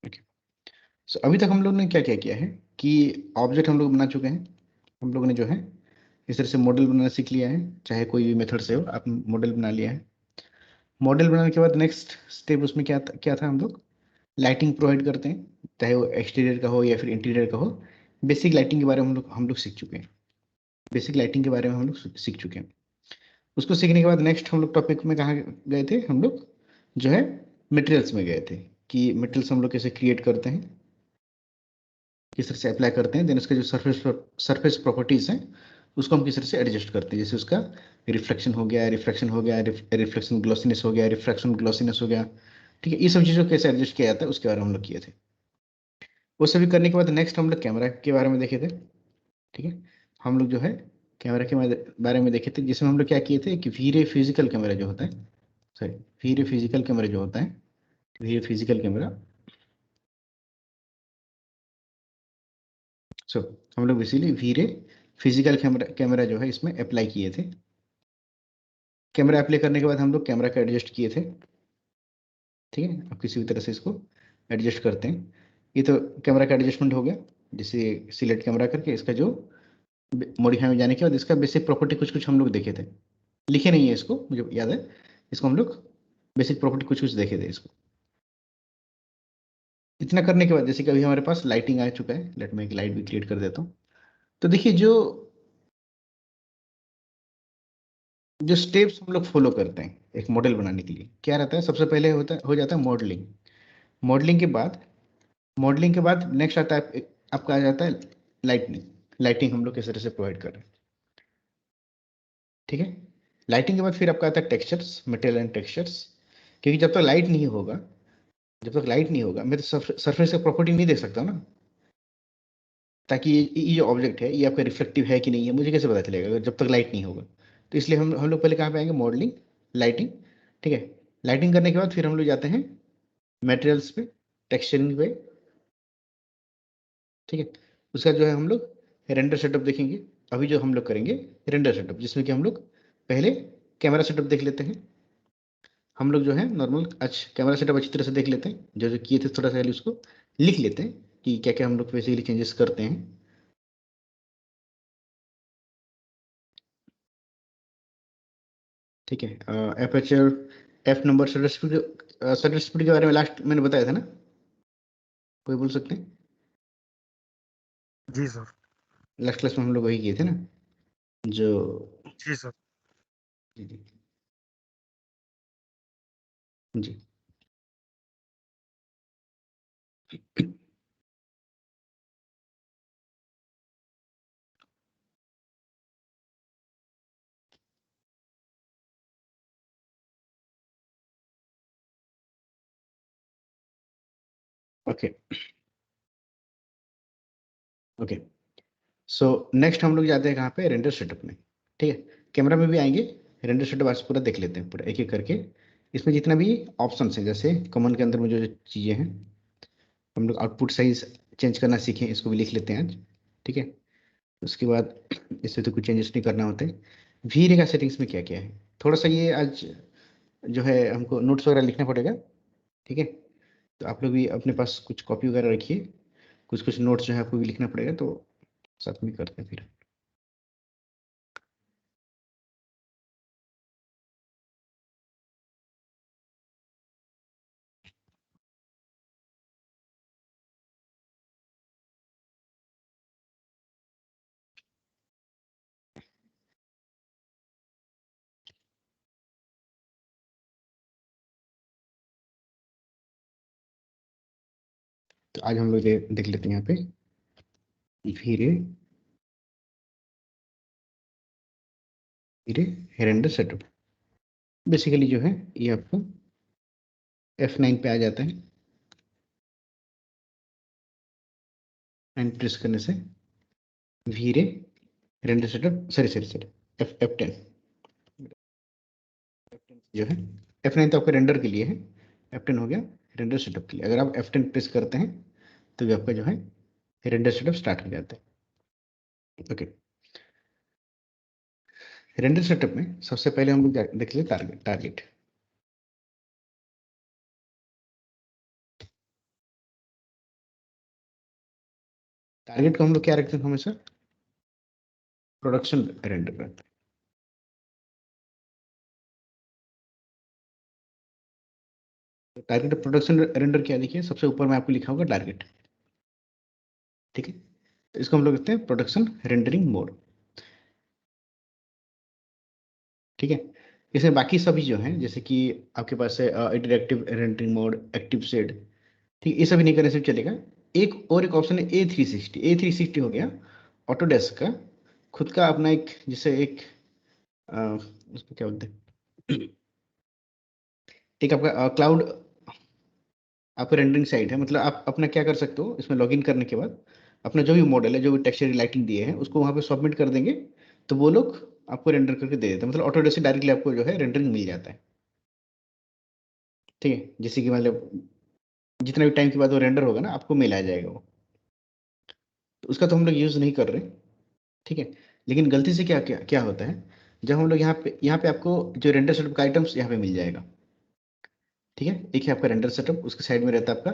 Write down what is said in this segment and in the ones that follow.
Okay, सो अभी तक हम लोग ने क्या क्या किया है कि ऑब्जेक्ट हम लोग बना चुके हैं। हम लोगों ने जो है इस तरह से मॉडल बनाना सीख लिया है, चाहे कोई भी मेथड से हो, आप मॉडल बना लिया है। मॉडल बनाने के बाद नेक्स्ट स्टेप उसमें क्या था, हम लोग लाइटिंग प्रोवाइड करते हैं, चाहे वो एक्सटीरियर का हो या फिर इंटीरियर का हो। बेसिक लाइटिंग के बारे में हम लोग सीख चुके हैं। बेसिक लाइटिंग के बारे में हम लोग सीख चुके हैं। उसको सीखने के बाद नेक्स्ट हम लोग टॉपिक में कहाँ गए थे, हम लोग जो है मटेरियल्स में गए थे कि मटेरियल्स हम लोग कैसे क्रिएट करते हैं, किस तरह से अप्लाई करते हैं, देन उसके जो सरफेस प्रॉपर्टीज हैं उसको हम किस तरह से एडजस्ट करते हैं। जैसे उसका रिफ्लेक्शन हो गया, रिफ्लेक्शन ग्लॉसीनेस हो गया, रिफ्रैक्शन ग्लॉसीनेस हो गया। ठीक है, ये सब चीज़ों को कैसे एडजस्ट किया जाता है उसके बारे में हम लोग किए थे। वो सभी करने के बाद नेक्स्ट हम लोग कैमरा के बारे में देखे थे। ठीक है, हम लोग जो है कैमरा के बारे में देखे थे, जिसमें हम लोग क्या किए थे कि वीरे फिजिकल कैमरा जो होता है, सॉरी वीरे फिजिकल कैमरा जो होता है, वीरे फिजिकल कैमरा। सो हम लोग बेसिकली वीरे फिजिकल कैमरा जो है इसमें अप्लाई किए थे। कैमरा अप्लाई करने के बाद हम लोग कैमरा का एडजस्ट किए थे। ठीक है, अब किसी भी तरह से इसको एडजस्ट करते हैं। ये तो कैमरा का एडजस्टमेंट हो गया, जैसे सिलेक्ट कैमरा करके इसका जो मॉडिफाई में जाने के बाद इसका बेसिक प्रॉपर्टी कुछ कुछ हम लोग देखे थे। लिखे नहीं है इसको, मुझे याद है, इसको हम लोग बेसिक प्रॉपर्टी कुछ कुछ देखे थे इसको। इतना करने के बाद जैसे कि अभी हमारे पास लाइटिंग आ चुका है, लेट मैं एक लाइट भी क्रिएट कर देता हूँ। तो देखिए जो जो स्टेप्स हम लोग फॉलो करते हैं एक मॉडल बनाने के लिए, क्या रहता है, सबसे पहले हो जाता है मॉडलिंग। मॉडलिंग के बाद नेक्स्ट आता है आपका आ जाता है लाइटनिंग। लाइटिंग हम लोग किस तरह से प्रोवाइड कर रहे हैं। ठीक है, लाइटिंग के बाद फिर आपका आता है टेक्सचर्स, मटेरियल एंड टेक्सचर्स। क्योंकि जब तक लाइट नहीं होगा मैं तो सरफेस का प्रॉपर्टी नहीं देख सकता ना। ताकि ये जो ऑब्जेक्ट है ये आपका रिफ्लेक्टिव है कि नहीं है मुझे कैसे पता चलेगा अगर जब तक लाइट नहीं होगा। तो इसलिए हम लोग पहले कहाँ पे आएंगे, मॉडलिंग, लाइटिंग। ठीक है, लाइटिंग करने के बाद फिर हम लोग जाते हैं मटेरियल्स पे, टेक्सचरिंग पे। ठीक है, उसका जो है हम लोग रेंडर सेटअप देखेंगे। अभी जो हम लोग करेंगे रेंडर सेटअप, जिसमें कि हम लोग पहले कैमरा सेटअप देख लेते हैं। हम लोग जो है नॉर्मल अच्छा कैमरा सेटअप अच्छी तरह से देख लेते हैं, जो जो किए थे थोड़ा सा पहले उसको लिख लेते हैं कि क्या क्या हम लोग बेसिकली चेंजेस करते हैं। ठीक है, aperture, F number, shutter speed के बारे में लास्ट मैंने बताया था ना, कोई बोल सकते हैं। जी सर। लास्ट क्लास में हम लोग वही किए थे ना, जो जी सर। जी जी जी। ओके ओके, सो नेक्स्ट हम लोग जाते हैं कहाँ पे, रेंडर सेटअप में। ठीक है, कैमरा में भी आएंगे, रेंडर सेटअप आज पूरा देख लेते हैं पूरा एक एक करके। इसमें जितना भी ऑप्शंस हैं, जैसे कॉमन के अंदर में जो जो चीज़ें हैं, हम लोग आउटपुट साइज चेंज करना सीखें, इसको भी लिख लेते हैं आज। ठीक है, उसके बाद इससे तो कुछ चेंजेस नहीं करना होते। वी रे का सेटिंग्स में क्या क्या है, थोड़ा सा ये आज जो है हमको नोट्स वगैरह लिखना पड़ेगा। ठीक है, तो आप लोग भी अपने पास कुछ कॉपी वगैरह रखिए, कुछ कुछ नोट्स जो है आपको भी लिखना पड़ेगा, तो साथ में करते हैं फिर। तो आज हम लोग देख लेते हैं यहाँ पे धीरे धीरे रेंडर सेटअप। बेसिकली जो है ये आपको F9 पे आ जाता है, 9 प्रेस करने से धीरे render setup, sorry sorry sorry, F10 जो है। F9 तो आपका रेंडर के लिए है, F10 हो गया रेंडर सेटअप के लिए। अगर आप F10 प्रेस करते हैं तो भी आपका जो है रेंडर सेटअप स्टार्ट हो जाता है। ओके, रेंडर सेटअप में सबसे पहले हम लोग देख लें टारगेट। टारगेट टारगेट को हम लोग क्या रखते हैं हमेशा, प्रोडक्शन रेंडर रखते हैं। टारगेट प्रोडक्शन रेंडर क्या, देखिए सबसे ऊपर में आपको लिखा होगा टारगेट, ठीक है। तो इसको हम लोग कहते हैं प्रोडक्शन रेंडरिंग मोड, ठीक है। इसमें बाकी सभी जो हैं, जैसे कि आपके पास है interactive rendering mode, active said, ठीक है, ये सभी नहीं करने से चलेगा। एक ऑप्शन है A360। A360 हो गया ऑटोडेस्क का खुद का अपना एक, जैसे एक उसको क्या बोलते हैं, एक आपका क्लाउड, आपका रेंडरिंग साइट है। मतलब आप अपना क्या कर सकते हो, इसमें लॉगिन करने के बाद अपना जो भी मॉडल है, जो भी टेक्सचर लाइटिंग दिए हैं, उसको वहाँ पे सबमिट कर देंगे, तो वो लोग आपको रेंडर करके दे देते हैं। मतलब ऑटोडेस्क से डायरेक्टली आपको जो है रेंडरिंग मिल जाता है, ठीक है। जैसे कि मतलब जितना भी टाइम के बाद वो रेंडर होगा ना, आपको मेल आ जाएगा वो। तो उसका तो हम लोग यूज़ नहीं कर रहे, ठीक है। लेकिन गलती से क्या क्या क्या होता है, जब हम लोग यहाँ पे आपको जो रेंडर सेटअप का आइटम्स यहाँ पे मिल जाएगा, ठीक है। एक है आपका रेंडर सेटअप, उसके साइड में रहता है आपका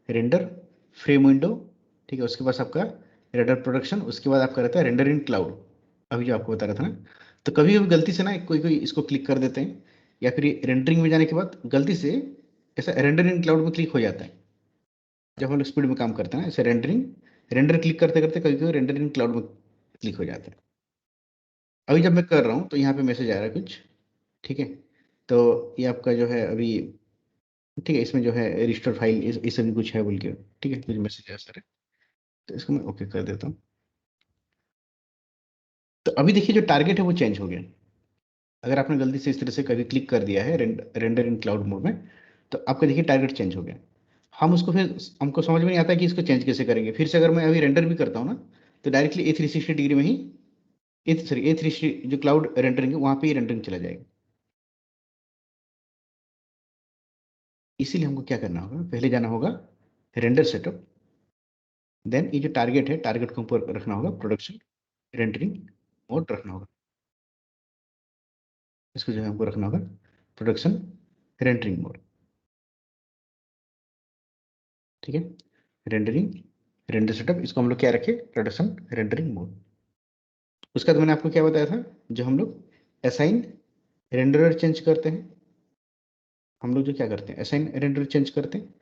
रेंडर फ्रेम विंडो, ठीक है। उसके पास आपका रेंडर प्रोडक्शन, उसके बाद आपका रहता है रेंडर इन क्लाउड, अभी जो आपको बता रहा था ना। तो कभी कभी गलती से ना कोई कोई इसको क्लिक कर देते हैं, या फिर रेंडरिंग में जाने के बाद गलती से ऐसा रेंडर इन क्लाउड में क्लिक हो जाता है। जब हम लोग स्पीड में काम करते हैं ना, ऐसे रेंडर क्लिक करते करते कभी कभी रेंडर इन क्लाउड में क्लिक हो जाता है। अभी जब मैं कर रहा हूँ तो यहाँ पे मैसेज आ रहा है कुछ, ठीक है। तो ये आपका जो है अभी, ठीक है, इसमें जो है रजिस्टर फाइल इस भी कुछ है बोल के, ठीक है, कुछ मैसेज आ सर। तो इसको मैं ओके कर देता हूँ। तो अभी देखिए जो टारगेट है वो चेंज हो गया। अगर आपने गलती से इस तरह से कभी क्लिक कर दिया है रेंडर इन क्लाउड मोड में, तो आपका देखिए टारगेट चेंज हो गया। हम उसको फिर, हमको समझ में नहीं आता कि इसको चेंज कैसे करेंगे। फिर से अगर मैं अभी रेंडर भी करता हूँ ना, तो डायरेक्टली A360 डिग्री में ही, A360 जो क्लाउड रेंडरिंग है वहाँ पे ही रेंडरिंग चला जाएगा। इसीलिए हमको क्या करना होगा, पहले जाना होगा रेंडर सेटअप, देन ये जो टारगेट है, टारगेट को ऊपर रखना होगा प्रोडक्शन रेंडरिंग मोड रखना होगा। इसको जो है हमको रखना होगा प्रोडक्शन रेंडरिंग मोड, ठीक है। रेंडरिंग रेंडर सेटअप, इसको हम लोग क्या रखे, प्रोडक्शन रेंडरिंग मोड। उसका तो मैंने आपको क्या बताया था, जो हम लोग असाइन रेंडरर चेंज करते हैं, हम लोग जो क्या करते हैं असाइन रेंडर चेंज करते हैं।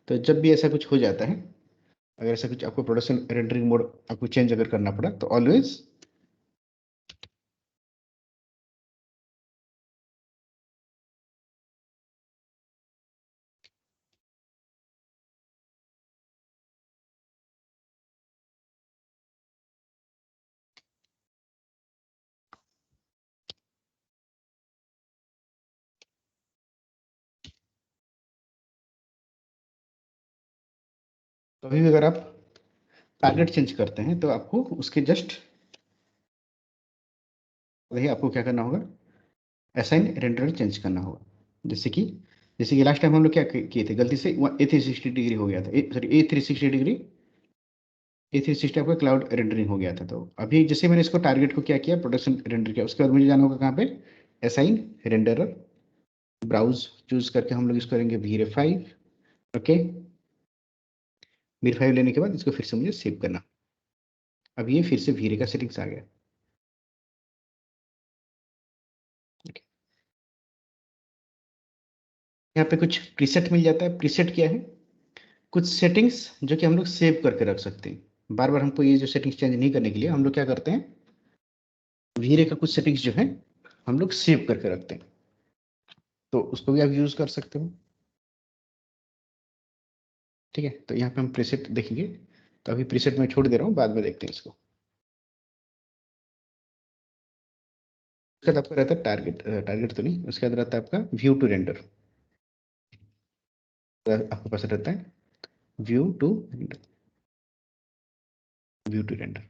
तो जब भी ऐसा कुछ हो जाता है, अगर ऐसा कुछ आपको प्रोडक्शन रेंडरिंग मोड आपको चेंज अगर करना पड़ा, तो ऑलवेज कभी भी अगर आप टारगेट चेंज करते हैं, तो आपको उसके जस्ट वही आपको क्या करना होगा, असाइन रेंडर चेंज करना होगा। जैसे कि लास्ट टाइम हम लोग क्या किए थे, गलती से A360 डिग्री हो गया था, सॉरी A360 डिग्री, A360 आपका क्लाउड रेंडरिंग हो गया था। तो अभी जैसे मैंने इसको टारगेट को क्या किया, प्रोडक्शन रेंडर किया, उसके बाद मुझे जाना होगा कहाँ पे, असाइन रेंडरर, ब्राउज चूज करके हम लोग इसको करेंगे V5, ओके। V5 लेने के बाद इसको फिर से मुझे सेव करना। अब ये फिर से V का सेटिंग्स आ गया, okay। यहाँ पे कुछ प्रीसेट मिल जाता है। प्रीसेट क्या है, कुछ सेटिंग्स जो कि हम लोग सेव करके रख सकते हैं। बार बार हमको ये जो सेटिंग्स चेंज नहीं करने के लिए हम लोग क्या करते हैं, वीरे का कुछ सेटिंग्स जो है हम लोग सेव करके रखते हैं। तो उसको भी आप यूज कर सकते हो, ठीक है। तो यहाँ पे हम प्रीसेट देखेंगे, तो अभी प्रीसेट में छोड़ दे रहा हूँ, बाद में देखते हैं इसको। उसके बाद आपका रहता है टारगेट, टारगेट तो नहीं, उसके बाद रहता है आपका व्यू टू रेंडर। आपके पास रहता है view to render, view to render.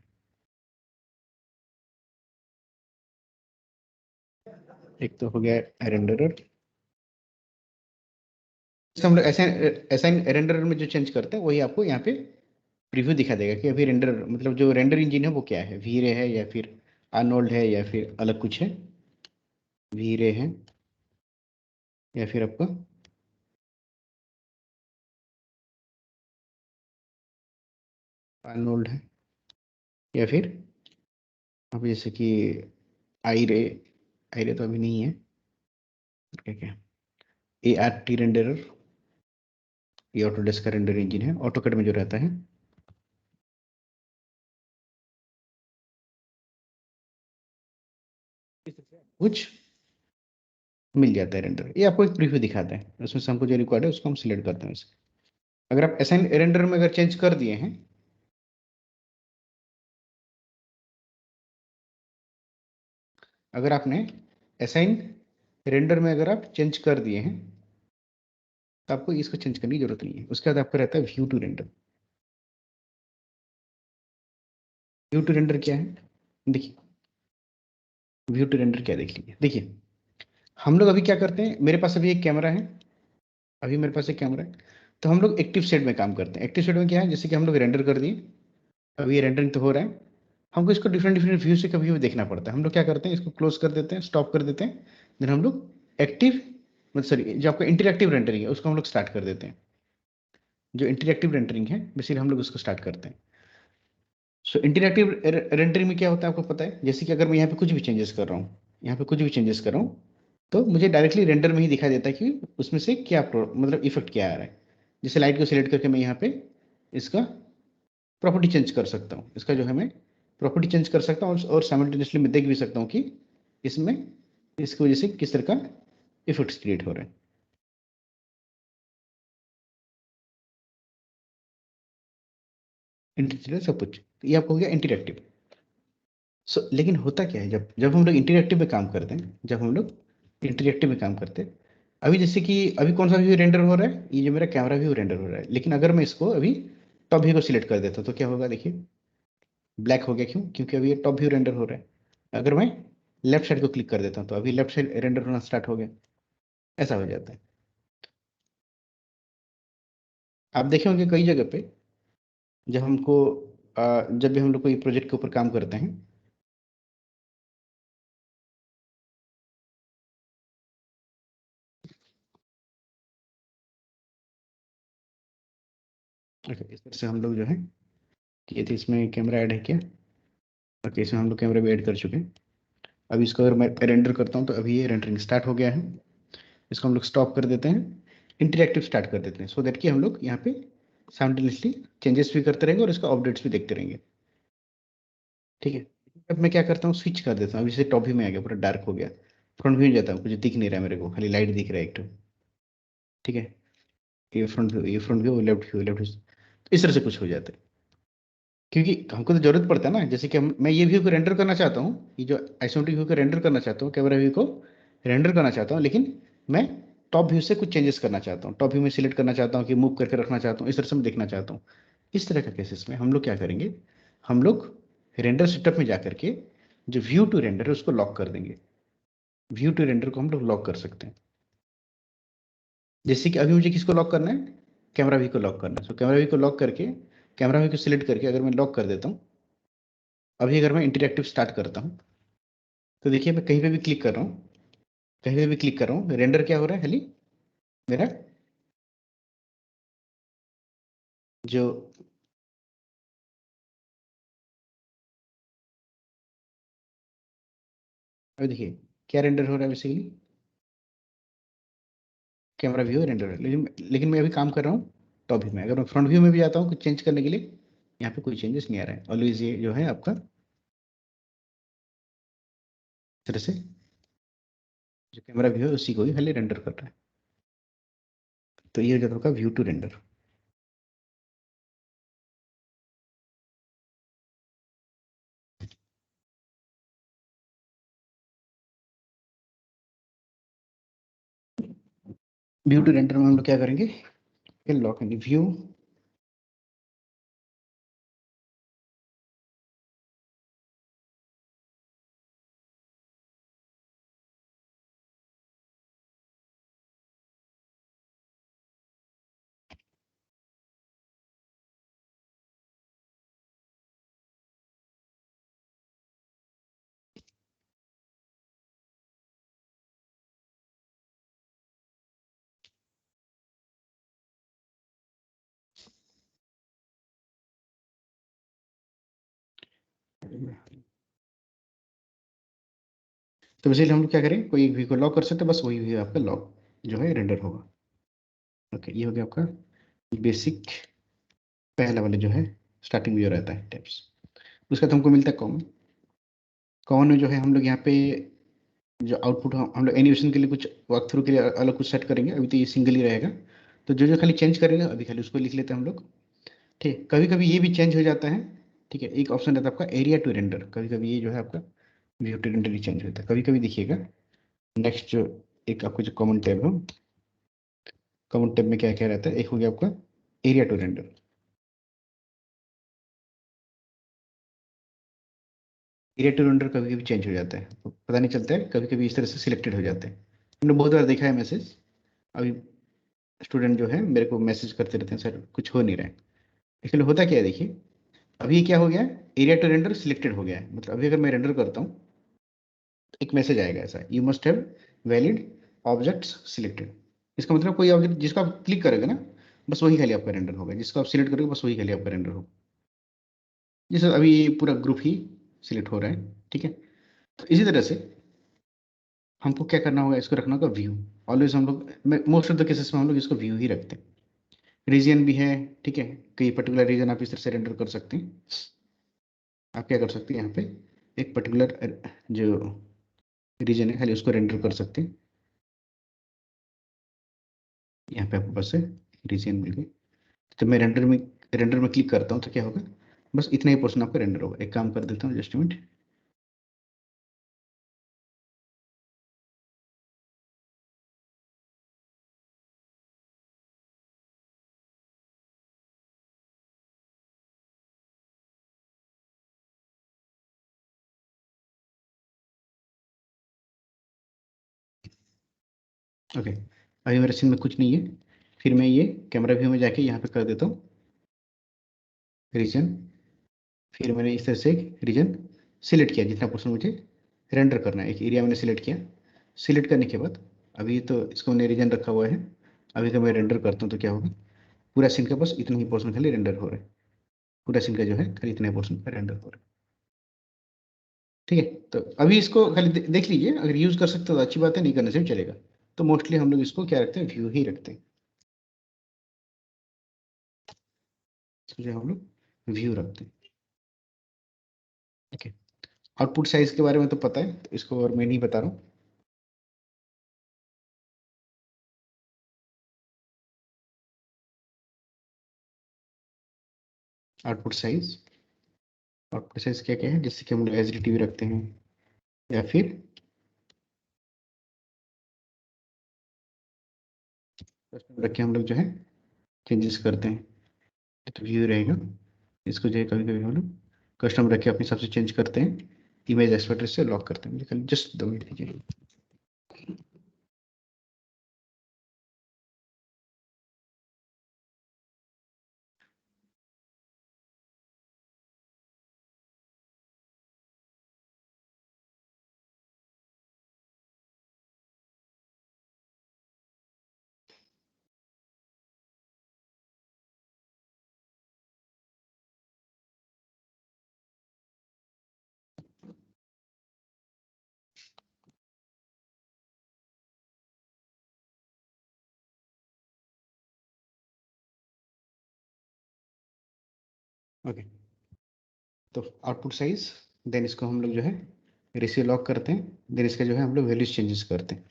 एक तो हो गया रेंडरर। हम लोग ऐसे असाइन रेंडर में जो चेंज करते हैं वही आपको यहाँ पे प्रीव्यू दिखा देगा कि अभी रेंडर, मतलब जो रेंडर इंजन है वो क्या है, वीरे है या फिर आर्नोल्ड है या फिर अलग कुछ है, वीरे है या फिर आपका आर्नोल्ड है। या फिर अब जैसे कि आई रे तो अभी नहीं है, क्या क्या ART रेंडरर, ये ऑटोडेस्क का रेंडर इंजन है, ऑटोकैड में जो रहता है। कुछ मिल जाता है रेंडर, ये आपको एक प्रीव्यू दिखाता है, उसमें से हमको जो रिक्वायर्ड है उसको हम सिलेक्ट करते हैं उसे। अगर आप असाइन रेंडर में अगर चेंज कर दिए हैं, अगर आपने असाइन रेंडर में अगर आप चेंज कर दिए हैं, तो आपको इसको चेंज करने की जरूरत नहीं है। उसके बाद आपका रहता है view to render. View to render क्या है, देखिए व्यू टू रेंडर क्या, देख लीजिए। देखिए हम लोग अभी क्या करते हैं, मेरे पास अभी एक कैमरा है, अभी मेरे पास एक कैमरा है, तो हम लोग एक्टिव सेट में काम करते हैं। एक्टिव सेट में क्या है, जैसे कि हम लोग रेंडर कर दिए, अभी ये रेंडरिंग तो हो रहा है, हमको इसको डिफरेंट डिफरेंट व्यू से कभी भी देखना पड़ता है। हम लोग क्या करते हैं, इसको क्लोज कर देते हैं, स्टॉप कर देते हैं, देन हम लोग एक्टिव, मतलब सॉरी, जो आपका इंटरएक्टिव रेंडरिंग है उसको हम लोग स्टार्ट कर देते हैं। जो इंटरएक्टिव रेंडरिंग है बेसिकली हम लोग उसको स्टार्ट करते हैं। सो इंटरएक्टिव रेंडरिंग में क्या होता है आपको पता है, जैसे कि अगर मैं यहाँ पे कुछ भी चेंजेस कर रहा हूँ, यहाँ पे कुछ भी चेंजेस कर रहा हूँ, तो मुझे डायरेक्टली रेंडर में ही दिखाई देता है कि उसमें से क्या मतलब इफेक्ट क्या आ रहा है। जैसे लाइट को सिलेक्ट करके मैं यहाँ पे इसका प्रॉपर्टी चेंज कर सकता हूँ, इसका जो है मैं प्रॉपर्टी चेंज कर सकता हूँ, और साइमल्टेनियसली मैं देख भी सकता हूँ कि इसमें इसकी वजह से किस तरह का इफेक्ट्स क्रिएट हो रहे हैं। इंटरएक्टिव सब कुछ, तो ये आपको हो गया इंटरएक्टिव। लेकिन होता क्या है, जब जब हम लोग इंटरएक्टिव में काम करते हैं, जब हम लोग इंटरएक्टिव में काम करते हैं, अभी जैसे कि अभी कौन सा व्यू रेंडर हो रहा है, ये जो मेरा कैमरा व्यू रेंडर हो रहा है, लेकिन अगर मैं इसको अभी टॉप व्यू को सिलेक्ट कर देता हूं, तो क्या होगा, देखिए ब्लैक हो गया, क्यों, क्योंकि अभी ये टॉप व्यू रेंडर हो रहा है। अगर मैं लेफ्ट साइड को क्लिक कर देता हूँ, तो अभी लेफ्ट साइड रेंडर होना स्टार्ट हो गया। ऐसा हो जाता है। आप देखे होंगे कई जगह पे, जब हमको जब भी हम लोग कोई प्रोजेक्ट के ऊपर काम करते हैं, ओके, इस तरह से हम लोग जो है किए थे, इसमें कैमरा ऐड है क्या, ओके, इसमें हम लोग कैमरा भी ऐड कर चुके हैं। अब इसको अगर मैं रेंडर करता हूँ, तो अभी ये रेंडरिंग स्टार्ट हो गया है। इसको हम लोग स्टॉप कर देते हैं, इंटरेक्टिव स्टार्ट कर देते हैं, सो दैट कि हम लोग यहाँ पे साइमल्टेनियसली चेंजेस भी करते रहेंगे और इसका अपडेट्स भी देखते रहेंगे। ठीक है। अब मैं क्या करता हूँ, स्विच कर देता हूँ, अभी से टॉप व्यू में आ गया, पूरा डार्क हो गया, फ्रंट व्यू जाता हूँ, कुछ दिख नहीं रहा है मेरे को, खाली लाइट दिख रहा है एक तो। ठीक है, ये फ्रंट व्यू, ये front view, left view, left view, तो इस तरह से कुछ हो जाता है। क्योंकि हमको तो जरूरत पड़ता है ना, जैसे कि मैं ये व्यू को रेंडर करना चाहता हूँ, ये जो आइसोमेट्रिक व्यू को रेंडर करना चाहता हूँ, कैमरा व्यू को रेंडर करना चाहता हूँ, लेकिन मैं टॉप व्यू से कुछ चेंजेस करना चाहता हूँ, टॉप व्यू में सिलेक्ट करना चाहता हूँ कि मूव करके रखना चाहता हूँ, इस तरह से मैं देखना चाहता हूँ। इस तरह का केसेस में हम लोग क्या करेंगे, हम लोग रेंडर सेटअप में जा करके जो व्यू टू रेंडर है उसको लॉक कर देंगे। व्यू टू रेंडर को हम लोग लॉक कर सकते हैं। जैसे कि अभी मुझे किसको लॉक करना है, कैमरा व्यू को लॉक करना है, तो कैमरा व्यू को लॉक करके, कैमरा व्यू को सिलेक्ट करके अगर मैं लॉक कर देता हूँ, अभी अगर मैं इंटरेक्टिव स्टार्ट करता हूँ, तो देखिए मैं कहीं पे भी क्लिक कर रहा हूँ, कहीं पे भी क्लिक कर रहा हूँ, रेंडर क्या हो रहा है, खाली मेरा जो, अभी देखिए क्या रेंडर हो रहा है बेसिकली, कैमरा व्यू रेंडर है, लेकिन मैं अभी काम कर रहा हूँ टॉप व्यू में। अगर मैं फ्रंट व्यू में भी आता हूँ कुछ चेंज करने के लिए, यहाँ पे कोई चेंजेस नहीं आ रहा है, ऑलवेज ये जो है आपका इस तरह से जो कैमरा व्यू है उसी को ही खाली रेंडर कर रहा है। तो ये हो जाता होगा view to render. View to render में हम लोग क्या करेंगे, लॉक इन व्यू, तो बेसिकली हम लोग क्या करें, कोई एक व्यू को लॉक कर सकते हैं, बस वही व्यू आपका लॉक जो है रेंडर होगा। ओके, ये हो गया आपका बेसिक पहला वाला जो है स्टार्टिंग व्यू रहता है टाइप्स। उसका तो हमको मिलता है कॉमन। कॉमन में जो है हम लोग यहाँ पे जो आउटपुट हम लोग एनिमेशन के लिए कुछ वर्क थ्रू के लिए अलग कुछ सेट करेंगे, अभी तो ये सिंगल ही रहेगा। तो जो जो खाली चेंज करेंगे अभी खाली उसको लिख लेते हैं हम लोग। ठीक, कभी कभी ये भी चेंज हो जाता है। ठीक है, एक ऑप्शन रहता है आपका एरिया टू रेंडर, कभी कभी ये जो है आपका व्यू टू रेंडर ही चेंज होता है कभी कभी, देखिएगा। नेक्स्ट जो एक आपको जो कॉमन टैब है, कॉमन टैब में क्या क्या रहता है, एक हो गया आपका area to render. Area to render कभी कभी चेंज हो जाता है, तो पता नहीं चलता है, कभी कभी इस तरह से सिलेक्टेड हो जाते हैं। हमने बहुत बार देखा है मैसेज। अभी स्टूडेंट जो है मेरे को मैसेज करते रहते हैं, सर कुछ हो नहीं रहा है। एक्चुअली होता क्या है, देखिए अभी क्या हो गया है, एरिया टू रेंडर सिलेक्टेड हो गया है, मतलब अभी अगर मैं रेंडर करता हूँ तो एक मैसेज आएगा ऐसा, you must have valid objects selected. इसका मतलब कोई ऑब्जेक्ट जिसको आप क्लिक करोगे ना, बस वही खाली आपका रेंडर होगा, जिसको आप सिलेक्ट करोगे बस वही खाली आपका रेंडर होगा। जैसे अभी ये पूरा ग्रुप ही सिलेक्ट हो रहा है। ठीक है, तो इसी तरह से हमको क्या करना होगा, इसको रखना होगा व्यू। ऑलवेज हम लोग मोस्ट ऑफ द केसेस में हम लोग इसको व्यू ही रखते हैं। रीजन भी है। ठीक है, कोई पर्टिकुलर रीजन आप इस तरह से रेंडर कर सकते हैं। आप क्या कर सकते हैं यहाँ पे, एक पर्टिकुलर जो रीजन है खाली उसको रेंडर कर सकते हैं। यहाँ पे आपको बस है रीजन मिल गई। जब मैं रेंडर में क्लिक करता हूँ तो क्या होगा, बस इतना ही पोर्शन आपका रेंडर होगा। एक काम कर देता हूँ, जस्ट मिनट। ओके, अभी मेरे सीन में कुछ नहीं है। फिर मैं ये कैमरा व्यू में जाके यहाँ पे कर देता हूँ रीजन। फिर मैंने इस तरह से एक रीजन सिलेक्ट किया, जितना पोर्शन मुझे रेंडर करना है, एक एरिया मैंने सिलेक्ट किया। सिलेक्ट करने के बाद अभी तो इसको मैंने रीजन रखा हुआ है। अभी तो मैं रेंडर करता हूँ तो क्या होगा, पूरा सीन का बस इतना ही पोर्शन खाली रेंडर हो रहा है। पूरा सीन का जो है खाली इतना ही पोर्शन का रेंडर हो रहा है। ठीक है, तो अभी इसको खाली देख लीजिए, अगर यूज़ कर सकते हो तो अच्छी बात है, नहीं करने से भी चलेगा। तो मोस्टली हम लोग इसको क्या रखते हैं, व्यू ही रखते हैं। इसको जो हम लोग व्यू रखते हैं। ओके, आउटपुट साइज के बारे में तो पता है, तो इसको और मैं नहीं बता रहा हूँ। आउटपुट साइज, आउटपुट साइज क्या क्या है, जैसे कि हम लोग एच डी टी वी रखते हैं, या फिर कस्टम रख के हम लोग जो है चेंजेस करते हैं, तो व्यू रहेगा। इसको जो है कभी कभी हम लोग कस्टम रख के अपने हिसाब से चेंज करते हैं, इमेज एक्सपर्ट से लॉक करते हैं। मुझे खाली जस्ट 2 मिनट दीजिए। ओके, तो आउटपुट साइज, देन इसको हम लोग जो है रेशियो लॉक करते हैं, देन इसका जो है हम लोग वैल्यूज चेंजेस करते हैं।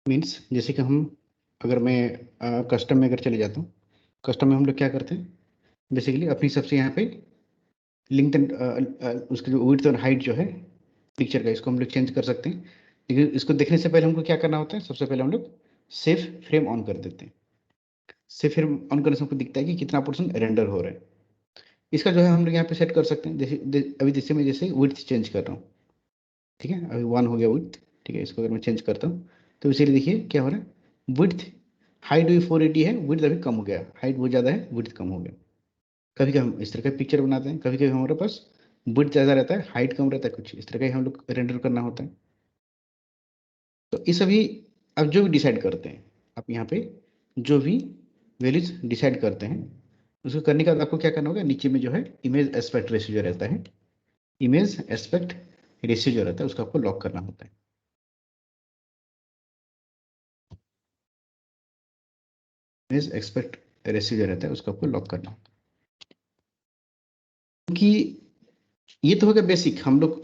मीन्स जैसे कि हम, अगर मैं कस्टम में अगर चले जाता हूँ, कस्टम में हम लोग क्या करते हैं, बेसिकली अपनी सबसे यहाँ पे लिंक उसका जो विड्थ और हाइट जो है पिक्चर का, इसको हम लोग चेंज कर सकते हैं। लेकिन इसको देखने से पहले हमको क्या करना होता है, सबसे पहले हम लोग सेफ फ्रेम ऑन कर देते हैं। सेफ फ्रेम ऑन करने से हमको दिखता है कि कितना परसेंट रेंडर हो रहा है। इसका जो है हम लोग यहाँ पे सेट कर सकते हैं, जैसे अभी जैसे मैं जैसे विड्थ चेंज कर रहा हूँ, ठीक है, अभी 1 हो गया विड्थ, ठीक है। इसको अगर मैं चेंज करता हूँ तो इसीलिए देखिए क्या हो रहा है, विड्थ, हाइट भी 480 है, विड्थ अभी कम हो गया, हाइट बहुत ज़्यादा है, विड्थ कम हो गया। कभी कभी हम इस तरह का पिक्चर बनाते हैं, कभी कभी हमारे पास विड्थ ज़्यादा रहता है, हाइट कम रहता है, कुछ इस तरह का ही हम लोग रेंडर करना होता है। तो ये सभी आप जो भी डिसाइड करते हैं, आप यहाँ पे जो भी वैल्यूज डिसाइड करते हैं, उसको करने के बाद आपको क्या करना होगा, नीचे में जो है इमेज एस्पेक्ट रेशियो जो रहता है, इमेज एस्पेक्ट रेशियो जो रहता है उसको आपको लॉक करना होता है। इमेज एस्पेक्ट रेशियो जो रहता है उसको आपको लॉक करना होता है, क्योंकि ये तो हो गया बेसिक। हम लोग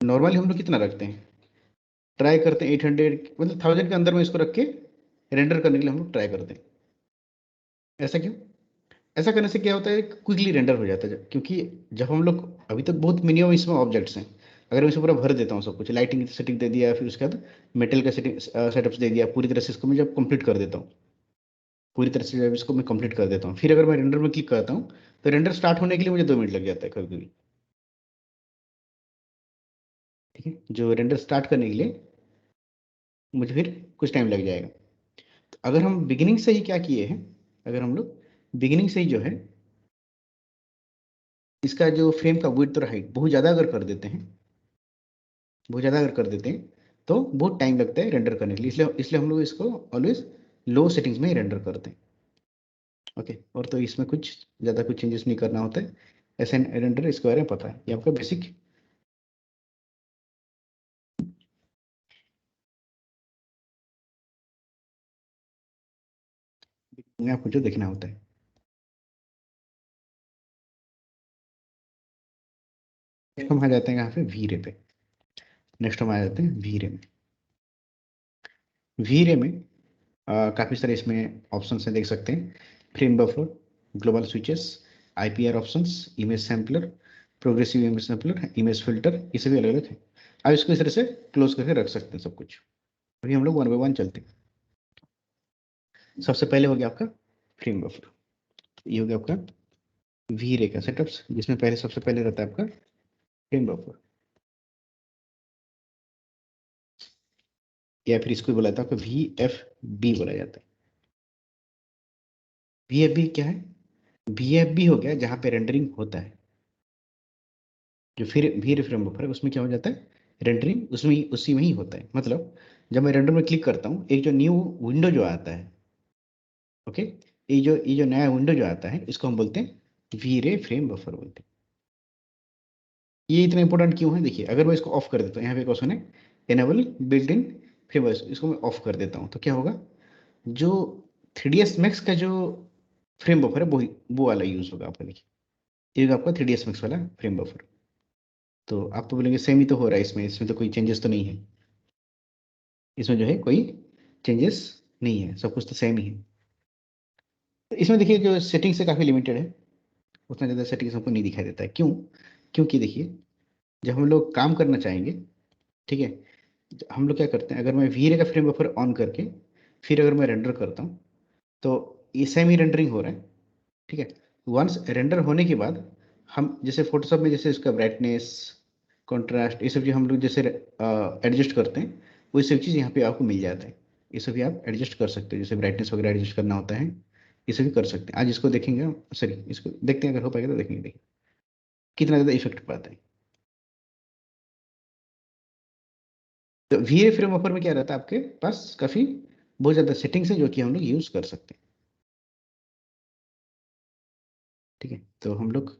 नॉर्मली हम लोग कितना रखते हैं, ट्राई करते हैं 800 मतलब 1000 के अंदर में इसको रख के रेंडर करने के लिए हम लोग ट्राई करते हैं। ऐसा क्यों? ऐसा करने से क्या होता है, क्विकली रेंडर हो जाता है, क्योंकि जब हम लोग, अभी तक बहुत मिनिमम इसमें ऑब्जेक्ट्स हैं, अगर मैं इसे पूरा भर देता हूँ सब कुछ, लाइटिंग की सेटिंग दे दिया, फिर उसके बाद मेटल का सेटिंग सेटअप्स दे दिया, पूरी तरह से इसको मैं जब कंप्लीट कर देता हूँ, पूरी तरह से जब इसको मैं कंप्लीट कर देता हूँ, फिर अगर मैं रेंडर में क्लिक करता हूँ तो रेंडर स्टार्ट होने के लिए मुझे 2 मिनट लग जाता है कभी कभी, ठीक है। जो रेंडर स्टार्ट करने के लिए मुझे फिर कुछ टाइम लग जाएगा। तो अगर हम बिगिनिंग से ही क्या किए हैं, अगर हम लोग बिगिनिंग से ही जो है इसका जो फ्रेम का विड्थ और हाइट बहुत ज़्यादा अगर कर देते हैं, बहुत ज़्यादा अगर कर देते हैं तो बहुत टाइम लगता है रेंडर करने के लिए, इसलिए इसलिए हम लोग इसको ऑलवेज लो सेटिंग्स में ही रेंडर करते हैं। ओके, और तो इसमें कुछ ज़्यादा कुछ चेंजेस नहीं करना होता है, ऐसे रेंडर इसके बारे में पता है, ये आपका बेसिक। में आपको जो देखना होता है। नेक्स्ट हम आ जाते हैं यहाँ पे वी रे पे, नेक्स्ट हम आ जाते हैं वी रे में। वी रे में काफ़ी सारे इसमें ऑप्शन हैं, देख सकते हैं, frame buffer, global switches, IPR options, image sampler, progressive image sampler, image filter, ये सभी अलग अलग है। आप इसको इस तरह से क्लोज करके रख सकते हैं सब कुछ। अभी हम लोग वन बाय वन चलते हैं। सबसे पहले हो गया आपका फ्रेम बफर, ये हो गया आपका वी रे का सेटअप्स, जिसमें पहले सबसे पहले रहता है आपका फ्रेम बफर, या फिर इसको बोला जाता है आपका वी एफ बी बोला जाता है। वी एफ बी क्या है? वी एफ बी हो गया जहाँ पे रेंडरिंग होता है, जो फिर वी फ्रेम बफर है उसमें क्या हो जाता है, रेंडरिंग उसमें उसी में ही होता है। मतलब जब मैं रेंडर में क्लिक करता हूँ, एक जो न्यू विंडो जो आता है, ओके, ये जो नया विंडो जो आता है इसको हम बोलते हैं वी रे फ्रेम बफर बोलते हैं। ये इतना इंपॉर्टेंट क्यों है, देखिए, अगर मैं इसको ऑफ कर देता हूँ, यहाँ पे एक ऑप्शन है एनेबल बिल्ट इन फ्रेम, इसको मैं ऑफ कर देता हूँ तो क्या होगा, जो 3ds मैक्स का जो फ्रेम बफर है वो वाला यूज होगा आपका, देखिए, ये होगा आपका 3ds मैक्स वाला फ्रेम बफर। तो आप तो बोलेंगे सेम ही तो हो रहा है, इसमें इसमें तो कोई चेंजेस तो नहीं है, इसमें जो है कोई चेंजेस नहीं है, सब कुछ तो सेम ही है। तो इसमें देखिए जो सेटिंग्स है काफ़ी लिमिटेड है, उतना ज़्यादा सेटिंग्स हमको नहीं दिखाई देता है, क्यों? क्योंकि देखिए, जब हम लोग काम करना चाहेंगे, ठीक है, हम लोग क्या करते हैं, अगर मैं वीरे का फ्रेम बफर ऑन करके फिर अगर मैं रेंडर करता हूँ तो ये सेम ही रेंडरिंग हो रहा है, ठीक है। वंस रेंडर होने के बाद हम जैसे फोटोशॉप में जैसे इसका ब्राइटनेस, कॉन्ट्रास्ट, ये सब चीज़ हम लोग जैसे एडजस्ट करते हैं, वही सब चीज़ यहाँ पे आपको मिल जाता है। ये सभी आप एडजस्ट कर सकते हो, जैसे ब्राइटनेस वगैरह एडजस्ट करना होता है, ये सभी कर सकते हैं। आज इसको देखेंगे, सॉरी इसको देखते हैं, अगर हो पाएगा तो देखेंगे, देखिए कितना ज़्यादा इफेक्ट पाता है। तो वी ए फ्रेम ऑफर में क्या रहता है, आपके पास काफ़ी बहुत ज़्यादा सेटिंग्स है जो कि हम लोग यूज़ कर सकते हैं, ठीक है। तो हम लोग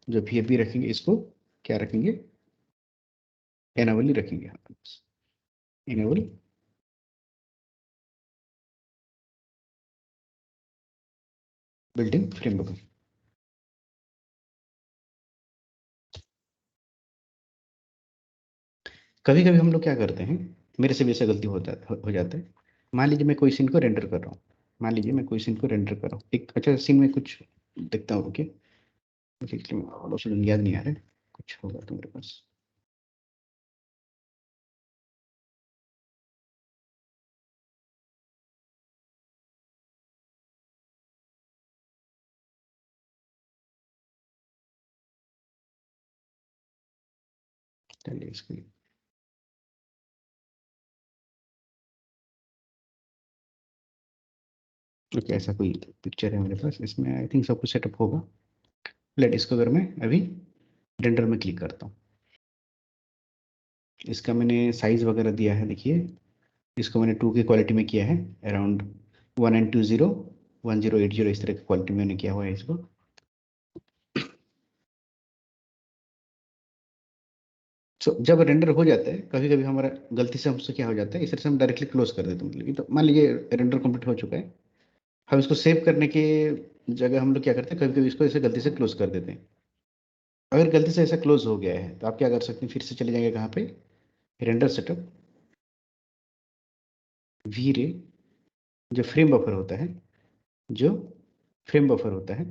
जो वी एफ बी रखेंगे, इसको क्या रखेंगे, एनावली रखेंगे, इनेबल बिल्डिंग फ्रेम बफर। कभी कभी हम लोग क्या करते हैं, मेरे से भी ऐसा गलती हो जाता है, मान लीजिए मैं कोई सीन को रेंडर कर रहा हूँ, मान लीजिए मैं कोई सीन को रेंडर कर रहा हूँ, एक अच्छा सीन में कुछ देखता हूँ। ओके, याद नहीं आ रहा है, कुछ होगा तुम्हारे पास। चलिए इसको, ओके ऐसा कोई पिक्चर है मेरे पास, इसमें आई थिंक सब कुछ सेटअप होगा। लेट इसको अगर मैं अभी रेंडर में क्लिक करता हूँ, इसका मैंने साइज वगैरह दिया है, देखिए इसको मैंने 2 की क्वालिटी में किया है, अराउंड 1920 1080 इस तरह की क्वालिटी में मैंने किया हुआ है इसको। जब रेंडर हो जाता है, कभी कभी हमारा गलती से हमसे क्या हो जाता है, इस तरह से हम डायरेक्टली क्लोज कर देते हैं, मतलब कि तो मान लीजिए रेंडर कंप्लीट हो चुका है, हम इसको सेव करने के जगह हम लोग क्या करते हैं, कभी कभी इसको ऐसे गलती से क्लोज कर देते हैं। अगर गलती से ऐसा क्लोज हो गया है तो आप क्या कर सकते हैं, फिर से चले जाएंगे कहाँ पे, रेंडर सेटअप, वी रे, जो फ्रेम बफर होता है, जो फ्रेम बफर होता है,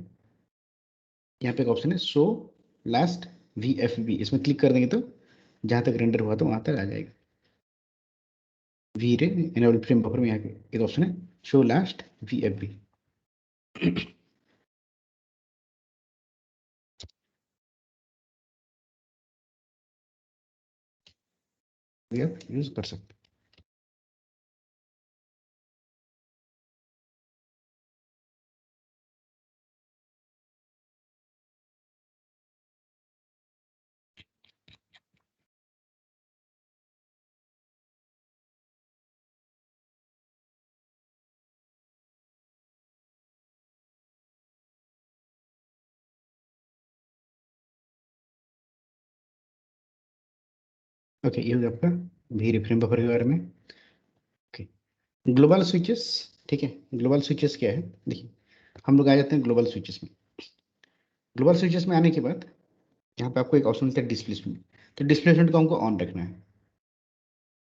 यहाँ पे एक ऑप्शन है show last V F B, इसमें क्लिक कर देंगे तो जहाँ तक रेंडर हुआ था वहां तक आ जाएगा। वी रे एनेबल फ्रेम बफर में यहाँ पे एक ऑप्शन है show last V F B. ये आप यूज कर सकते हैं। ओके, ये हो गया आपका वी रे फ्रेम बफर के बारे में। ओके, ग्लोबल स्विचेस, ठीक है, ग्लोबल स्विचेस क्या है, देखिए हम लोग आ जाते हैं ग्लोबल स्विचेस में। ग्लोबल स्विचेस में आने के बाद यहाँ पे आपको एक ऑप्शन मिलता है डिस्प्लेसमेंट, तो डिस्प्लेसमेंट को हमको ऑन रखना है।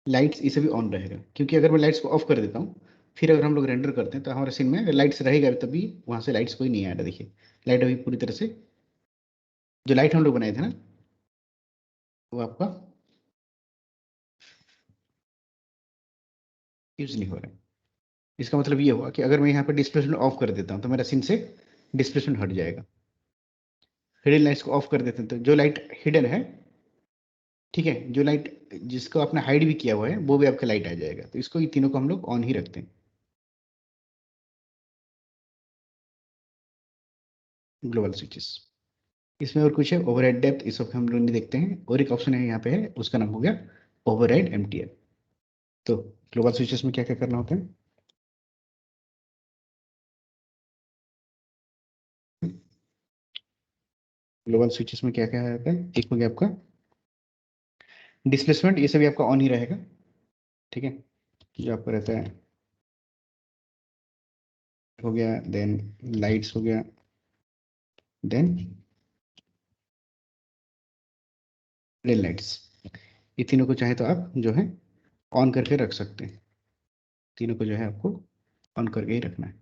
लाइट्स इसे भी ऑन रहेगा, क्योंकि अगर मैं लाइट्स को ऑफ कर देता हूँ, फिर अगर हम लोग रेंडर करते हैं तो हमारे सीन में लाइट्स रहेगा तभी वहां से लाइट्स कोई नहीं आएगा। देखिए लाइट अभी पूरी तरह से, जो लाइट हम लोग बनाए थे ना, वो आपका यूज नहीं हो रहा है। इसका मतलब ये हुआ कि अगर मैं यहाँ पे डिस्प्लेसमेंट ऑफ कर देता हूँ तो मेरा सीन से डिस्प्लेसमेंट हट जाएगा। हिडन लाइट्स को ऑफ कर देते हैं तो जो लाइट हिडन है, ठीक है, जो लाइट जिसको आपने हाइड भी किया हुआ है वो भी आपका लाइट आ जाएगा, तो इसको ये तीनों को हम लोग ऑन ही रखते हैं। ग्लोबल स्विचेस, इसमें और कुछ है ओवरहेड डेप्थ, इस सब हम लोग नहीं देखते हैं, और एक ऑप्शन है यहाँ पे है, उसका नाम हो गया ओवरहेड एमटीएल। तो ग्लोबल स्विचेस में क्या क्या करना होता है, ग्लोबल स्विचेस में क्या क्या आता है, एक हो गया आपका डिस्प्लेसमेंट, ये सभी आपका ऑन ही रहेगा, ठीक है, जो आपका रहता है हो गया, देन लाइट्स हो गया, देन रेल लाइट्स, ये तीनों को चाहे तो आप जो है ऑन करके रख सकते हैं, तीनों को जो है आपको ऑन करके ही रखना है।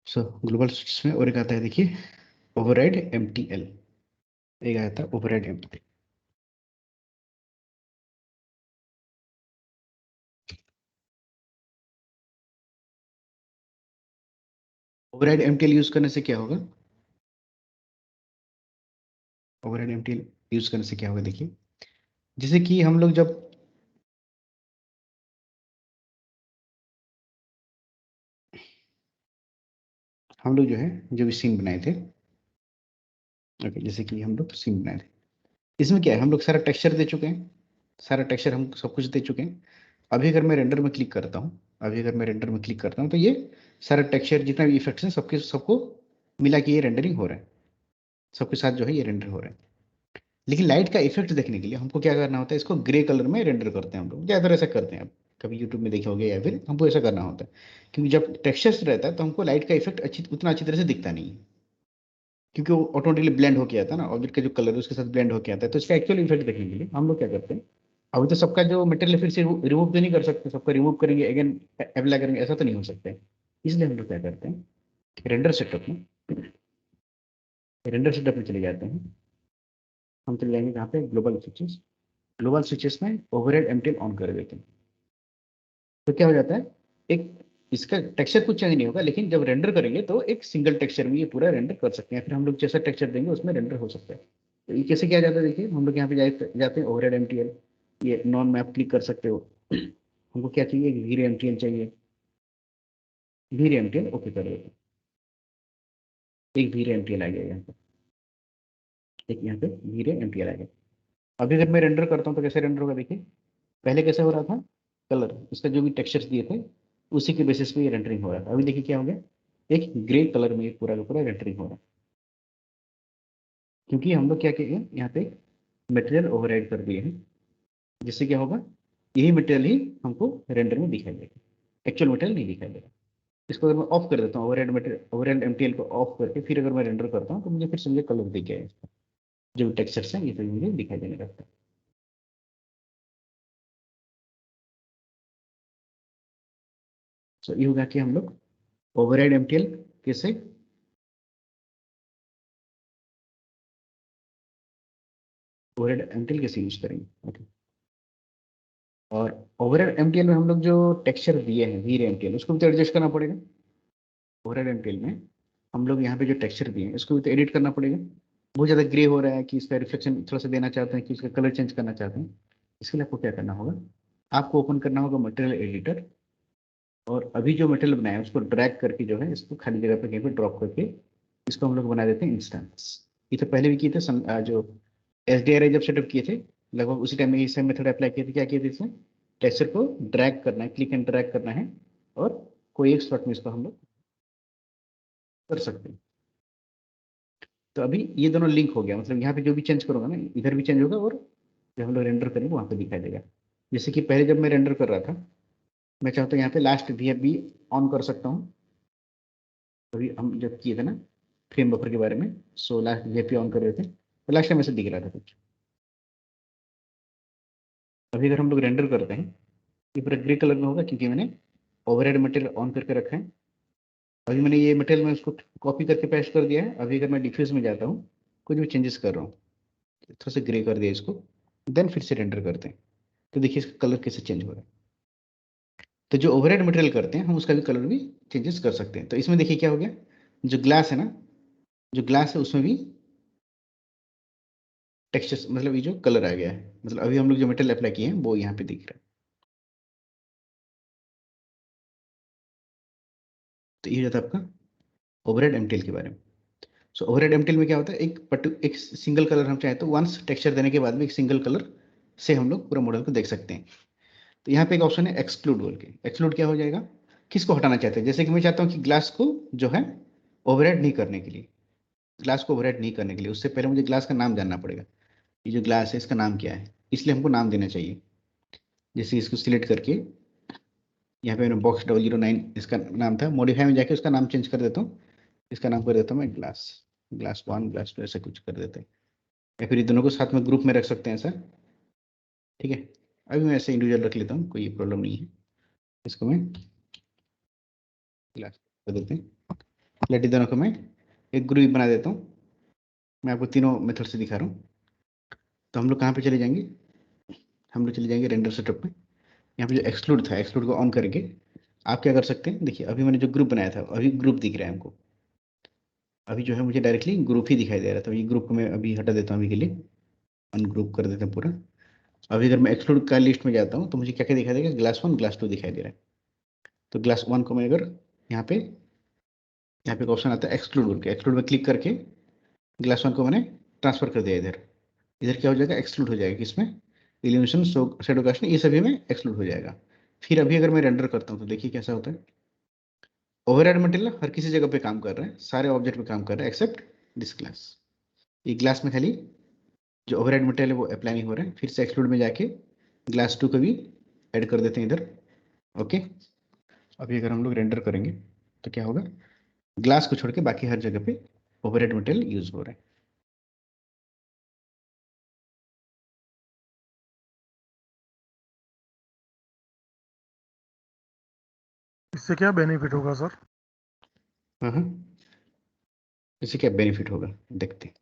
सो ग्लोबल स्विचेस में और एक आता है, देखिए ओवरराइड एमटीएल, एक आता है override MTL. Override MTL use करने से क्या होगा, ओवरराइड एमटीएल यूज करने से क्या होगा, देखिए जैसे कि हम लोग जो है जो भी सीन बनाए थे, ओके, जैसे कि हम लोग सीन बनाए थे, इसमें क्या है, हम लोग सारा टेक्सचर दे चुके हैं, सारा टेक्सचर हम सब कुछ दे चुके हैं। अभी अगर मैं रेंडर में क्लिक करता हूँ, अभी अगर मैं रेंडर में क्लिक करता हूँ तो ये सारा टेक्सचर जितना भी इफेक्ट्स हैं सबके सबको मिला के ये रेंडरिंग हो रहा है, सबके साथ जो है ये रेंडर हो रहा है। लेकिन लाइट का इफेक्ट देखने के लिए हमको क्या करना होता है, इसको ग्रे कलर में रेंडर करते हैं हम लोग, ज़्यादातर ऐसा करते हैं, आप कभी यूट्यूब में देखे होंगे या फिर हमको ऐसा करना होता है, क्योंकि जब टेक्सचर्स रहता है तो हमको लाइट का इफेक्ट अच्छी उतना अच्छी तरह से दिखता नहीं है। क्योंकि वो ऑटोमेटिकली ब्लेंड होके आता है ना, ऑब्जेक्ट का जो कलर है उसके साथ ब्लेंड होके आता है। तो इसका एक्चुअल इफेक्ट देखने के लिए हम लोग क्या करते हैं, अभी तो सबका जो मटेरियल फिर से रिमूव तो नहीं कर सकते, सबका रिमूव करेंगे अगेन अप्लाई करेंगे, ऐसा तो नहीं हो सकता है। इसलिए हम लोग क्या करते हैं, रेंडर सेटअप में, रेंडर सेटअप में चले जाते हैं। हम चले जाएंगे कहाँ पे, ग्लोबल स्विचेस, ग्लोबल स्विचेस में ओवरहेड एमटीएल ऑन कर देते हैं। तो क्या हो जाता है, एक इसका टेक्सचर कुछ चेंज नहीं होगा, लेकिन जब रेंडर करेंगे तो एक सिंगल टेक्सचर में ये पूरा रेंडर कर सकते हैं। फिर हम लोग जैसा टेक्सचर देंगे उसमें रेंडर हो सकता है। तो ये कैसे किया जाता है, देखिए हम लोग यहाँ पे जाते हैं ओवरहेड एमटीएल, ये नॉन मैप क्लिक कर सकते हो। हमको क्या चाहिए, एक वीरे एमटीएल चाहिए, वीरे एमटीएल ओके कर देते हैं। एक वीरे एमटीएल आ गया यहाँ पे, एक यहाँ पे वीरे एमटीएल आ गया। अभी जब मैं रेंडर करता हूँ तो कैसे रेंडर होगा, देखिए पहले कैसे हो रहा था, कलर इसका जो भी टेक्सचर्स दिए थे उसी के बेसिस पे ये रेंडरिंग हो रहा था। अभी देखिए क्या हो गया, एक ग्रे कलर में ये पूरा का पूरा रेंडरिंग हो रहा है, क्योंकि हम लोग क्या किए हैं, यहाँ पे मटेरियल ओवरराइड कर दिए हैं, जिससे क्या होगा, यही मटेरियल ही हमको रेंडर में दिखाई देगा, एक्चुअल मटेरियल नहीं दिखाई देगा। इसको अगर मैं ऑफ कर देता हूँ, ओवरहेड मटेरियल ओवरहेड एमटीएल को ऑफ करके फिर अगर मैं रेंडर करता हूँ तो मुझे फिर से मुझे कलर दिख गया है इसका, जो टेक्सचर्स हैं ये फिर मुझे दिखाई देने लगता है। सो ये होगा कि हम लोग ओवरहेड एमटीएल कैसे, ओवरहेड एमटीएल कैसे यूज करेंगे, ओके। और ओवरहेड एमटीएल में हम लोग जो टेक्सचर दिए हैं वीर एमटीएल, उसको भी तो एडजस्ट करना पड़ेगा। ओवरहेड एमटीएल में हम लोग यहाँ पे जो टेक्सचर दिए हैं इसको भी तो एडिट करना पड़ेगा। बहुत ज़्यादा ग्रे हो रहा है कि इसका रिफ्लेक्शन थोड़ा सा देना चाहते हैं कि इसका कलर चेंज करना चाहते हैं, इसके लिए आपको क्या करना होगा, आपको ओपन करना होगा मटेरियल एडिटर, और अभी जो मटेरियल बनाया है उसको ड्रैग करके जो है इसको खाली जगह पे कहीं पे ड्रॉप करके इसको हम लोग बना देते हैं इंस्टेंस। ये तो पहले भी किए थे जो एसडीआरआई जब सेटअप किए थे, लगभग उसी टाइम में ये सेम मेथड अप्लाई किए थे। क्या किए थे इसमें, टेक्सचर को ड्रैग करना है, क्लिक एंड ड्रैग करना है, और कोई एक स्लॉट में इसको हम लोग कर सकते हैं। तो अभी ये दोनों लिंक हो गया, मतलब यहाँ पे जो भी चेंज करूंगा ना इधर भी चेंज होगा, और जब हम लोग रेंडर करेंगे वहां पे दिखाई देगा। जैसे कि पहले जब मैं रेंडर कर रहा था, मैं चाहता हूँ यहाँ पे लास्ट वीएफबी ऑन कर सकता हूँ। अभी हम जब किए थे ना फ्रेम बफर के बारे में, सो लास्ट वीएफबी ऑन कर रहे थे तो लास्ट टाइम ऐसे दिख रहा था कुछ। अभी अगर हम लोग रेंडर करते हैं, ये पूरा ग्रे कलर में होगा क्योंकि मैंने ओवरहेड मटेरियल ऑन करके रखा है। अभी मैंने ये मटेरियल में उसको कॉपी करके पेस्ट कर दिया है। अभी अगर मैं डिफ्यूज में जाता हूँ, कुछ भी चेंजेस कर रहा हूँ, थोड़ा सा ग्रे कर दिया इसको, देन फिर से रेंडर करते हैं, तो देखिए इसका कलर कैसे चेंज हो रहा है। तो जो ओवरहेड मटेरियल करते हैं हम उसका भी कलर भी चेंजेस कर सकते हैं। तो इसमें देखिए क्या हो गया, जो ग्लास है ना, जो ग्लास है उसमें भी टेक्सचर, मतलब ये जो कलर आ गया है, मतलब अभी हम लोग जो मटेरियल अप्लाई किए हैं वो यहाँ पे दिख रहा है। तो ये हो जाता है आपका ओवरहेड एमटीएल के बारे में। सो ओवरहेड एमटीएल में क्या होता है, एक सिंगल कलर हम चाहे तो वंस टेक्सचर देने के बाद में एक सिंगल कलर से हम लोग पूरा मॉडल को देख सकते हैं। तो यहाँ पे एक ऑप्शन है एक्सक्लूड बोल के, एक्सक्लूड क्या हो जाएगा, किसको हटाना चाहते हैं। जैसे कि मैं चाहता हूँ कि ग्लास को जो है ओवरहेड नहीं करने के लिए, ग्लास को ओवरहेड नहीं करने के लिए उससे पहले मुझे ग्लास का नाम जानना पड़ेगा। ये जो ग्लास है इसका नाम क्या है, इसलिए हमको नाम देना चाहिए। जैसे इसको सिलेक्ट करके यहाँ पे मैंने बॉक्स 009 इसका नाम था, मॉडिफाई में जाके उसका नाम चेंज कर देता हूँ। इसका नाम कर देता हूँ मैं glass, glass one glass two ऐसा कुछ कर देते हैं, या फिर ये दोनों को साथ में ग्रुप में रख सकते हैं ऐसा, ठीक है। अभी मैं ऐसे इंडिविजुअल रख लेता हूँ, कोई प्रॉब्लम नहीं है। इसको मैं ग्लास कर देते हैं, लेट दोनों को मैं एक ग्रुप बना देता हूँ। मैं आपको तीनों मेथड से दिखा रहा हूँ। तो हम लोग कहाँ पे चले जाएंगे, हम लोग चले जाएंगे रेंडर सेटअप में। यहाँ पे जो एक्सक्लूड था, एक्सक्लूड को ऑन करके आप क्या कर सकते हैं, देखिए अभी मैंने जो ग्रुप बनाया था अभी ग्रुप दिख रहा है हमको। अभी जो है मुझे डायरेक्टली ग्रुप ही दिखाई दे रहा था। ये ग्रुप को मैं अभी हटा देता हूँ, अभी के लिए अनग्रुप कर देते हैं पूरा। अभी अगर मैं एक्सक्लूड का लिस्ट में जाता हूँ तो मुझे क्या क्या दिखाई देगा, ग्लास वन ग्लास टू दिखाई दे रहा है। तो ग्लास वन को मैं अगर यहाँ पे एक ऑप्शन आता है एक्सक्लूड करके, एक्सक्लूड में क्लिक करके ग्लास वन को मैंने ट्रांसफर कर दिया इधर। इधर क्या हो जाएगा, एक्सक्लूड हो जाएगा, किसमें, इल्यूमिनेशन शैडो कास्टिंग ये सभी में एक्सक्लूड हो जाएगा। फिर अभी अगर मैं रेंडर करता हूँ तो देखिए कैसा होता है। ओवरहेड मटेरियल हर किसी जगह पे काम कर रहा है, सारे ऑब्जेक्ट पे काम कर रहा है एक्सेप्ट दिस ग्लास। ये ग्लास में खाली जो ओवरहेड मटेरियल है वो अप्लाई नहीं हो रहा है। फिर से एक्सक्लूड में जाके ग्लास टू को भी ऐड कर देते हैं इधर, ओके। अभी अगर हम लोग रेंडर करेंगे तो क्या होगा, ग्लास को छोड़ के बाकी हर जगह पे ओवरहेड मटेरियल यूज हो रहा है। इससे क्या बेनिफिट होगा सर? हाँ हाँ, इससे क्या बेनिफिट होगा देखते हैं।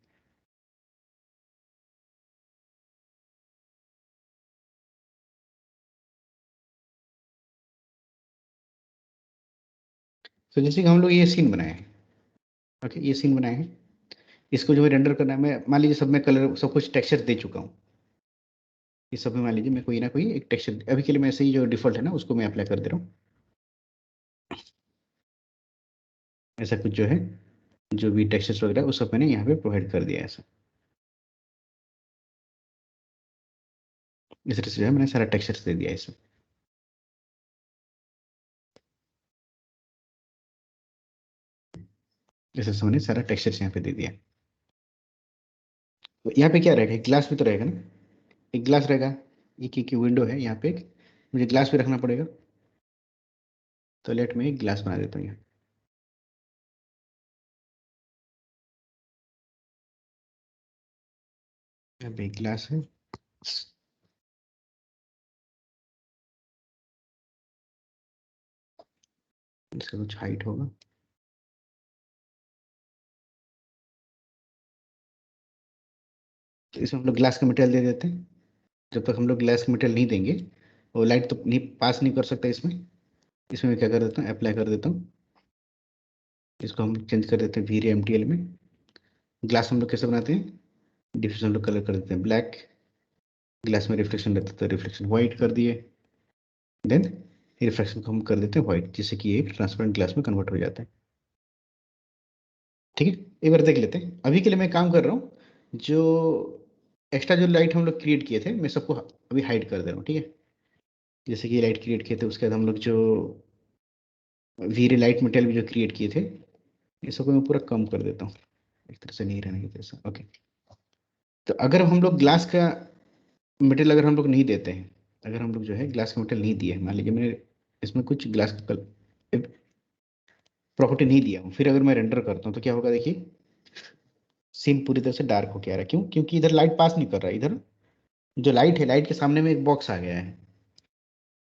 तो जैसे कि हम लोग ये सीन बनाए हैं, ओके, ये सीन बनाए हैं, इसको जो है रेंडर करना है, मैं मान लीजिए सब में कलर सब कुछ टेक्सचर दे चुका हूँ। ये सब में मान लीजिए मैं कोई ना कोई एक टेक्सचर अभी के लिए मैं ऐसे ही जो डिफॉल्ट है ना उसको मैं अप्लाई कर दे रहा हूँ। ऐसा कुछ जो है, जो भी टेक्सचर्स वगैरह वो सब मैंने यहाँ पे प्रोवाइड कर दिया है ऐसा। इस तरह से जो है मैंने सारा टेक्सचर्स दे दिया है इसमें। इस तरह से मैंने सारा टेक्सचर्स यहाँ पे दे दिया। तो यहाँ पे क्या रहेगा, एक ग्लास भी तो रहेगा ना, एक ग्लास रहेगा, एक एक विंडो है यहाँ पे, एक मुझे ग्लास भी रखना पड़ेगा। तो लेट में एक ग्लास बना देता हूँ यहाँ। यहाँ पे एक ग्लास है, इसका कुछ हाइट होगा। तो इसमें हम लोग ग्लास का मटेरियल दे देते हैं। जब तक हम लोग ग्लास का मटेरियल नहीं देंगे वो लाइट तो नहीं पास नहीं कर सकता इसमें। इसमें मैं क्या कर देता हूँ, अप्लाई कर देता हूँ। इसको हम चेंज कर देते हैं वीरे एमटीएल में। ग्लास हम लोग कैसे बनाते हैं, डिफ्यूजन हम लोग कलर कर देते हैं ब्लैक, ग्लास में रिफ्लेक्शन रहता है तो रिफ्लेक्शन व्हाइट कर दिए, देन रिफ्लेक्शन को हम कर देते हैं व्हाइट, जिससे कि ये ट्रांसपेरेंट ग्लास में कन्वर्ट हो जाता है। ठीक है, एक बार देख लेते हैं। अभी के लिए मैं काम कर रहा हूँ, जो एक्स्ट्रा जो लाइट हम लोग क्रिएट किए थे मैं सबको अभी हाइड कर दे रहा हूँ। ठीक है, जैसे कि लाइट क्रिएट किए थे उसके बाद हम लोग जो वीरे लाइट मटेरियल भी जो क्रिएट किए थे ये सबको मैं पूरा कम कर देता हूँ, एक तरह से नहीं रहने की तरह से। ओके, तो अगर हम लोग ग्लास का मटेरियल अगर हम लोग नहीं देते हैं, अगर हम लोग जो है ग्लास का मटेरियल नहीं दिए, मान लीजिए मैंने इसमें कुछ ग्लास का प्रॉपर्टी नहीं दिया हूँ, फिर अगर मैं रेंडर करता हूँ तो क्या होगा देखिए, सीन पूरी तरह से डार्क हो गया है। क्यों? क्योंकि इधर लाइट पास नहीं कर रहा है। इधर जो लाइट है, लाइट के सामने में एक बॉक्स आ गया है,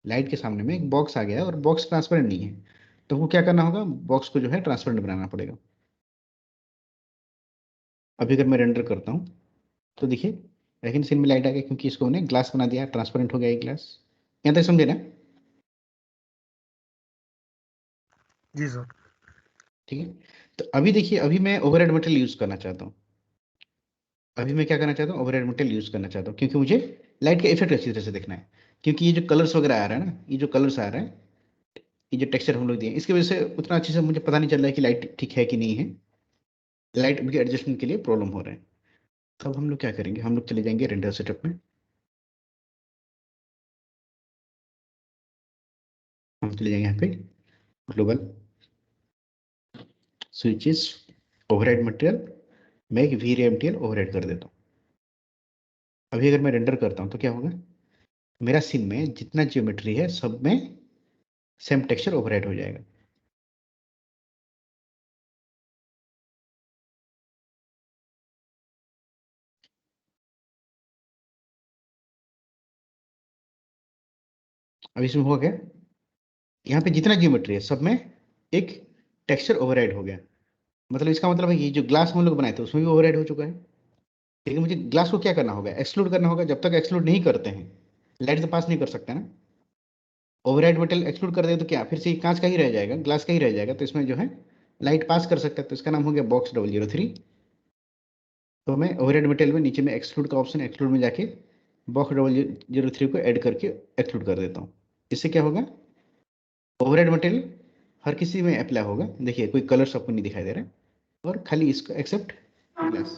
लाइट के सामने में एक बॉक्स आ गया है और बॉक्स ट्रांसपेरेंट नहीं है। तो वो क्या करना होगा, बॉक्स को जो है ट्रांसपेरेंट बनाना पड़ेगा। अभी अगर मैं रेंडर करता हूँ तो देखिए, लेकिन सीन में लाइट आ गया क्योंकि इसको मैंने ग्लास बना दिया, ट्रांसपेरेंट हो गया ये ग्लास। यहाँ तक समझे ना? जी सर। ठीक है, तो अभी देखिए, अभी मैं ओवरहेड मटेरियल यूज करना चाहता हूँ। अभी मैं क्या करना चाहता हूँ, ओवरहेड मटेरियल यूज करना चाहता हूँ, क्योंकि मुझे लाइट का इफेक्ट अच्छी तरह से देखना है। क्योंकि ये जो कलर्स वगैरह आ रहा है ना, ये जो कलर्स आ रहा है, ये जो टेक्सचर हम लोग दिए इसकी वजह से उतना अच्छे से मुझे पता नहीं चल रहा है कि लाइट ठीक है कि नहीं है। लाइट के एडजस्टमेंट के लिए प्रॉब्लम हो रहा है। तब हम लोग क्या करेंगे, हम लोग चले जाएंगे रेंडर सेटअप में। हम चले जाएंगे यहाँ पे ग्लोबल स्विचेस ओवरहेड मटेरियल, मैं एक वीरेमटीएल ओवरहेड कर देता हूँ। अभी अगर मैं रेंडर करता हूँ तो क्या होगा, मेरा सीन में जितना ज्योमेट्री है सब में सेम टेक्सचर ओवरहेड हो जाएगा। अब इसमें हो गया, यहाँ पे जितना ज्योमेट्री है सब में एक टेक्सचर ओवरहेड हो गया। मतलब इसका मतलब है कि जो ग्लास हम लोग बनाए थे उसमें भी ओवरहेड हो चुका है। लेकिन मुझे ग्लास को क्या करना होगा, एक्सक्लूड करना होगा। जब तक एक्सक्लूड नहीं करते हैं लाइट तो पास नहीं कर सकता ना। ओवरहेड मेटल एक्सक्लूड कर दे तो क्या फिर से ये कांच का ही रह जाएगा, ग्लास का ही रह जाएगा। तो इसमें जो है लाइट पास कर सकता है, तो इसका नाम हो गया बॉक्स 003। तो मैं ओवरहेड मेटल में नीचे में एक्सक्लूड का ऑप्शन, एक्सक्लूड में जाके बॉक्स 003 को ऐड करके एक्सक्लूड कर देता हूँ। इससे क्या होगा, ओवरहेड मटेरियल हर किसी में अप्लाई होगा। देखिए कोई कलर सबको नहीं दिखाई दे रहा है, और खाली इसको एक्सेप्ट ग्लास।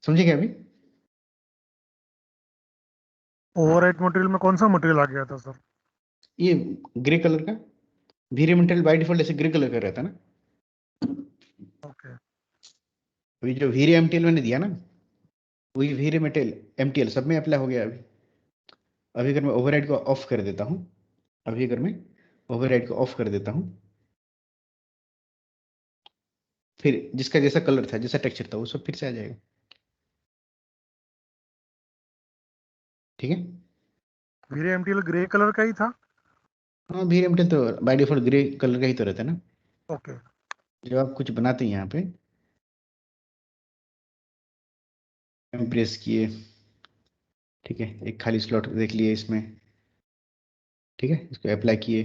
समझे क्या अभी? ओवरराइट मटेरियल में कौन सा मटेरियल आ गया था सर? ये ग्रे कलर का वीरे मटेरियल बाय डिफॉल्ट ऐसे ग्रे कलर का रहता है ना। ओके। अभी जो वीरे एमटीएल मैंने दिया ना, वही वीरे मटेरियल एमटीएल सब में अप्लाई हो गया अभी। अभी अगर मैं ओवरराइड को ऑफ कर देता हूँ, अभी अगर मैं ओवरराइड को ऑफ कर देता हूँ, फिर जिसका जैसा कलर था, जैसा टेक्सचर था, वो सब फिर से आ जाएगा। ठीक है। VRMTL ग्रे कलर का ही था। हाँ, VRMTL तो बाय डिफॉल्ट ग्रे कलर का ही तो रहता है ना। ओके। जब आप कुछ बनाते हैं यहाँ पे, प्रेस किए, ठीक है, एक खाली स्लॉट देख लिए इसमें, ठीक है, इसको अप्लाई किए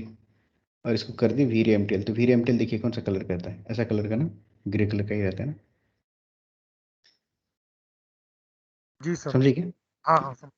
और इसको कर दिए VRMTL। तो VRMTL देखिए कौन सा कलर करता है, ऐसा कलर का ना, ग्रे कलर का ही रहता है ना। जी सर। समझिए क्या? हाँ हाँ सर।